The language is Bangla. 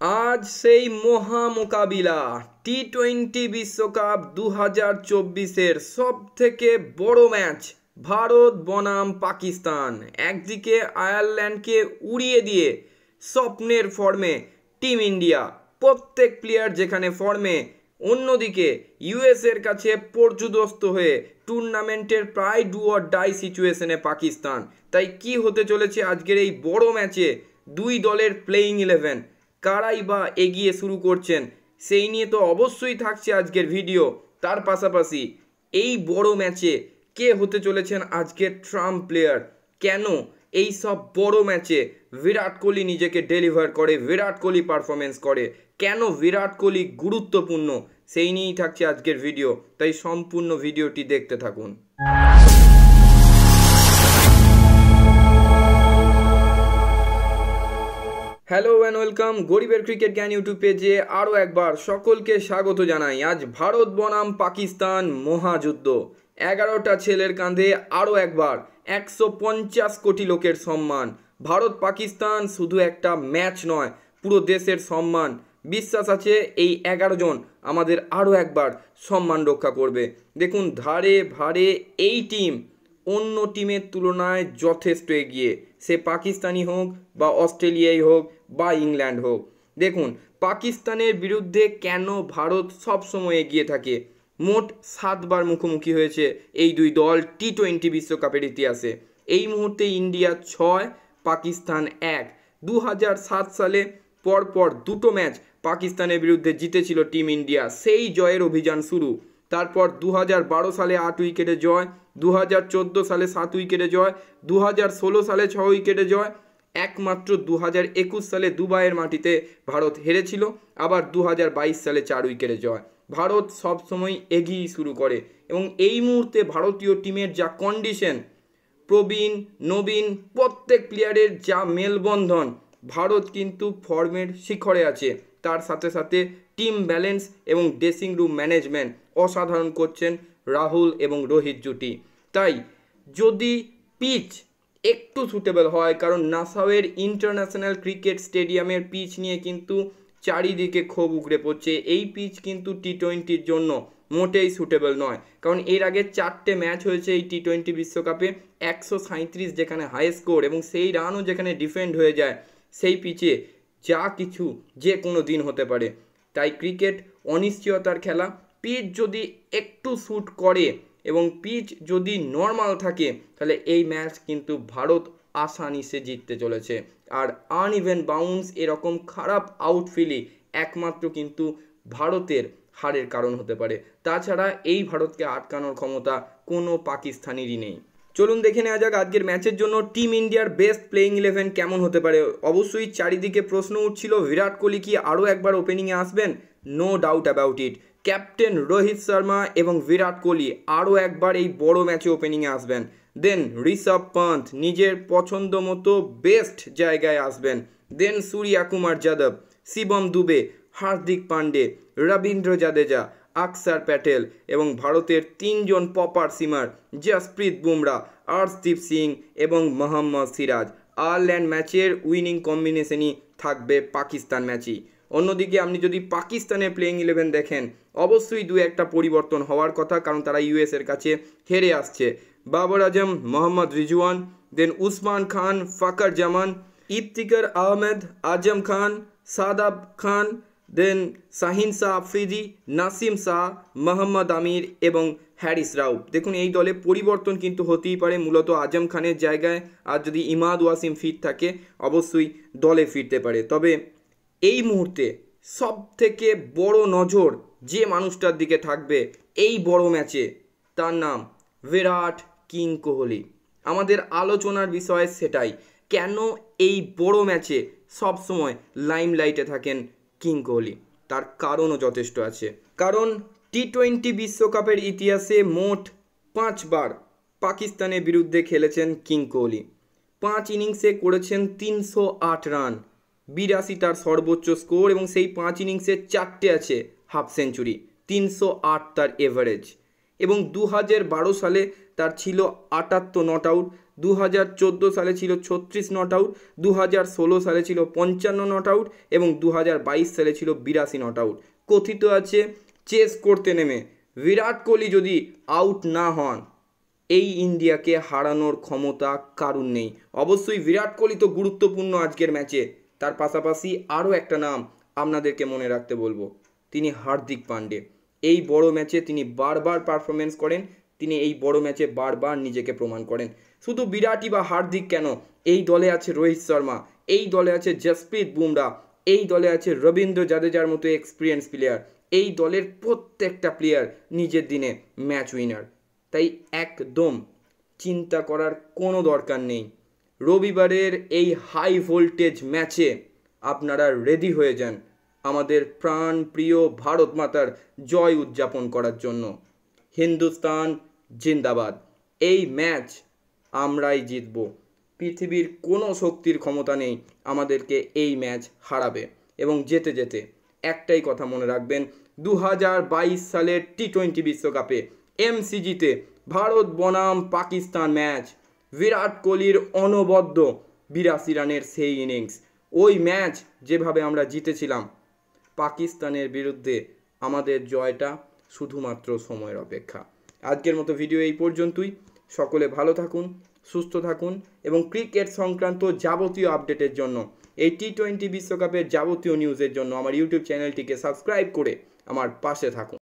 आज সেই মহা মোকাবিলা টি-20 বিশ্বকাপ 2024-এর সবথেকে বড় ম্যাচ ভারত বনাম পাকিস্তান। একদিকে আয়ারল্যান্ডকে উড়িয়ে দিয়ে স্বপ্নের ফর্মে টিম ইন্ডিয়া, প্রত্যেক প্লেয়ার যেখানে ফর্মে, অন্যদিকে ইউএসের কাছে পর্যুদস্ত হয়ে টুর্নামেন্টের প্রায় ডু অর ডাই সিচুয়েশনে পাকিস্তান। তাই কি হতে চলেছে আজকের এই বড় ম্যাচে? দুই দলের প্লেইং 11 কারাই বা এগিয়ে শুরু করছেন সেই নিয়ে তো অবশ্যই থাকছে আজকের ভিডিও। তার পাশাপাশি এই বড় ম্যাচে কে হতে চলেছেন আজকের ট্রাম্প প্লেয়ার, কেন এই সব বড় ম্যাচে বিরাট কোহলি নিজেকে ডেলিভার করে, বিরাট কোহলি পারফরমেন্স করে, কেন বিরাট কোহলি গুরুত্বপূর্ণ, সেই নিয়েই থাকছে আজকের ভিডিও। তাই সম্পূর্ণ ভিডিওটি দেখতে থাকুন। হ্যালো অ্যান্ড ওয়েলকাম গরিবের ক্রিকেট জ্ঞান ইউটিউব পেজে আরও একবার সকলকে স্বাগত জানাই। আজ ভারত বনাম পাকিস্তান মহাযুদ্ধ, 11টা ছেলের কাঁধে আরও একবার 150 কোটি লোকের সম্মান। ভারত পাকিস্তান শুধু একটা ম্যাচ নয়, পুরো দেশের সম্মান। বিশ্বাস আছে এই 11 জন আমাদের আরও একবার সম্মান রক্ষা করবে। দেখুন ধারে ভারে এই টিম অন্য টিমের তুলনায় যথেষ্ট এগিয়ে, সে পাকিস্তানি হোক বা অস্ট্রেলিয়াই হোক বা ইংল্যান্ড হোক। দেখুন পাকিস্তানের বিরুদ্ধে কেন ভারত সবসময় এগিয়ে থাকে। মোট 7বার মুখোমুখি হয়েছে এই দুই দল টি-20 বিশ্বকাপের ইতিহাসে। এই মুহূর্তে ইন্ডিয়া 6, পাকিস্তান 1। 2007 সালে পরপর দুটো ম্যাচ পাকিস্তানের বিরুদ্ধে জিতেছিল টিম ইন্ডিয়া, সেই জয়ের অভিযান শুরু। তারপর 2012 সালে 8 উইকেটে জয়, 2014 সালে 7 উইকেটে জয়, 2016 সালে 6 উইকেটে জয়। একমাত্র 2021 সালে দুবাইয়ের মাটিতে ভারত হেরেছিল, আবার 2022 সালে 4 উইকেটে জয়। ভারত সবসময় এগিয়ে শুরু করে এবং এই মুহূর্তে ভারতীয় টিমের যা কন্ডিশন, প্রবীণ নবীন প্রত্যেক প্লেয়ারের যা মেলবন্ধন, ভারত কিন্তু ফর্মের শিখরে আছে। তার সাথে সাথে টিম ব্যালেন্স এবং ড্রেসিং রুম ম্যানেজমেন্ট অসাধারণ করছেন রাহুল এবং রোহিত জুটি। তাই যদি পিচ একটু সুটেবল হয়, কারণ নাসাউয়ের ইন্টারন্যাশনাল ক্রিকেট স্টেডিয়ামের পিচ নিয়ে কিন্তু চারিদিকে ক্ষোভ উগড়ে পড়ছে। এই পিচ কিন্তু টি-20-র জন্য মোটেই সুটেবল নয়, কারণ এর আগে 4টে ম্যাচ হয়েছে এই টি-20 বিশ্বকাপে, 137 যেখানে হাই স্কোর এবং সেই রানও যেখানে ডিফেন্ড হয়ে যায়, সেই পিচে যা কিছু যে কোনো দিন হতে পারে। তাই ক্রিকেট অনিশ্চয়তার খেলা। পিচ যদি একটু শ্যুট করে এবং পিচ যদি নর্মাল থাকে, তাহলে এই ম্যাচ কিন্তু ভারত আসানিসে জিততে চলেছে। আর আনইভেন বাউন্স এরকম খারাপ আউটফিলই একমাত্র কিন্তু ভারতের হারের কারণ হতে পারে। তাছাড়া এই ভারতকে আটকানোর ক্ষমতা কোনো পাকিস্তানেরই নেই। চলুন দেখে নেওয়া যাক আজকের ম্যাচের জন্য টিম ইন্ডিয়ার বেস্ট প্লেইং 11 কেমন হতে পারে। অবশ্যই চারিদিকে প্রশ্ন উঠছিল বিরাট কোহলি কি আরও একবার ওপেনিংয়ে আসবেন? No doubt about it. Captain Rohit Sharma এবং বিরাট কোহলি আরও একবার এই বড় ম্যাচে ওপেনিংয়ে আসবেন। দেন ঋষভ পন্থ নিজের পছন্দ মতো বেস্ট জায়গায় আসবেন। দেন সূর্যা কুমার যাদব, শিবম দুবে, হার্দিক পান্ডে, রবীন্দ্র জাদেজা, অক্ষর প্যাটেল এবং ভারতের 3 জন পপার সিমার জসপ্রীত বুমরা, আর্শদীপ সিং এবং মোহাম্মদ সিরাজ। আয়ারল্যান্ড ম্যাচের উইনিং কম্বিনেশনই থাকবে পাকিস্তান ম্যাচই। অন্যদিকে আপনি যদি পাকিস্তানের প্লেইং 11 দেখেন, অবশ্যই দু একটা পরিবর্তন হওয়ার কথা, কারণ তারা ইউএসের কাছে হেরে আসছে। বাবর আজম, মোহাম্মদ রিজওয়ান, দেন উসমান খান, ফখর জামান, ইফতিকার আহমেদ, আজম খান, সাদাব খান, দেন শাহিন শাহ আফ্রিদি, নাসিম শাহ, মোহাম্মদ আমির এবং হ্যারিস রাউফ। দেখুন এই দলে পরিবর্তন কিন্তু হতেই পারে। মূলত আজম খানের জায়গায় আর যদি ইমাদ ওয়াসিম ফিট থাকে, অবশ্যই দলে ফিরতে পারে। তবে এই মুহূর্তে সব থেকে বড় নজর যে মানুষটার দিকে থাকবে এই বড় ম্যাচে, তার নাম বিরাট কিং কোহলি। আমাদের আলোচনার বিষয় সেটাই, কেন এই বড় ম্যাচে সবসময় লাইমলাইটে থাকেন কিং কোহলি। তার কারণও যথেষ্ট আছে, কারণ টি-20 বিশ্বকাপের ইতিহাসে মোট 5বার পাকিস্তানের বিরুদ্ধে খেলেছেন কিং কোহলি। 5 ইনিংসে করেছেন 308 রান, 82 তার সর্বোচ্চ স্কোর এবং সেই 5 ইনিংসে 4টে আছে হাফ সেঞ্চুরি, 308 তার এভারেজ। এবং 2012 সালে তার ছিল 78 নট আউট, 2014 সালে ছিল 36 নট আউট, 2016 সালে ছিল 55 নট আউট এবং 2022 সালে ছিল 82 নট আউট। কথিত আছে চেস করতে নেমে বিরাট কোহলি যদি আউট না হন, এই ইন্ডিয়াকে হারানোর ক্ষমতা কারুর নেই। অবশ্যই বিরাট কোহলি তো গুরুত্বপূর্ণ আজকের ম্যাচে, তার পাশাপাশি আরও একটা নাম আপনাদেরকে মনে রাখতে বলবো, তিনি হার্দিক পান্ডে। এই বড় ম্যাচে তিনি বারবার পারফরমেন্স করেন, তিনি এই বড় ম্যাচে বারবার নিজেকে প্রমাণ করেন। শুধু বিরাটই বা হার্দিক কেন, এই দলে আছে রোহিত শর্মা, এই দলে আছে জসপ্রীত বুমরা, এই দলে আছে রবীন্দ্র জাদেজার মতো এক্সপিরিয়েন্স প্লেয়ার। এই দলের প্রত্যেকটা প্লেয়ার নিজের দিনে ম্যাচ উইনার। তাই একদম চিন্তা করার কোনো দরকার নেই। রবিবারের এই হাই ভোল্টেজ ম্যাচে আপনারা রেডি হয়ে যান আমাদের প্রাণ প্রিয় ভারত মাতার জয় উদযাপন করার জন্য। হিন্দুস্তান জিন্দাবাদ। এই ম্যাচ আমরাই জিতব। পৃথিবীর কোনো শক্তির ক্ষমতা নেই আমাদেরকে এই ম্যাচ হারাবে। এবং যেতে যেতে একটাই কথা মনে রাখবেন, 2022 সালের টি-20 বিশ্বকাপে এমসিজিতে ভারত বনাম পাকিস্তান ম্যাচ, বিরাট কোহলির অনবদ্য 82 রানের সেই ইনিংস, ওই ম্যাচ যেভাবে আমরা জিতেছিলাম, পাকিস্তানের বিরুদ্ধে আমাদের জয়টা শুধুমাত্র সময়ের অপেক্ষা। আজকের মতো ভিডিও এই পর্যন্তই। সকলে ভালো থাকুন, সুস্থ থাকুন এবং ক্রিকেট সংক্রান্ত যাবতীয় আপডেটের জন্য, এই টি-20 বিশ্বকাপের যাবতীয় নিউজের জন্য আমার ইউটিউব চ্যানেলটিকে সাবস্ক্রাইব করে আমার পাশে থাকুন।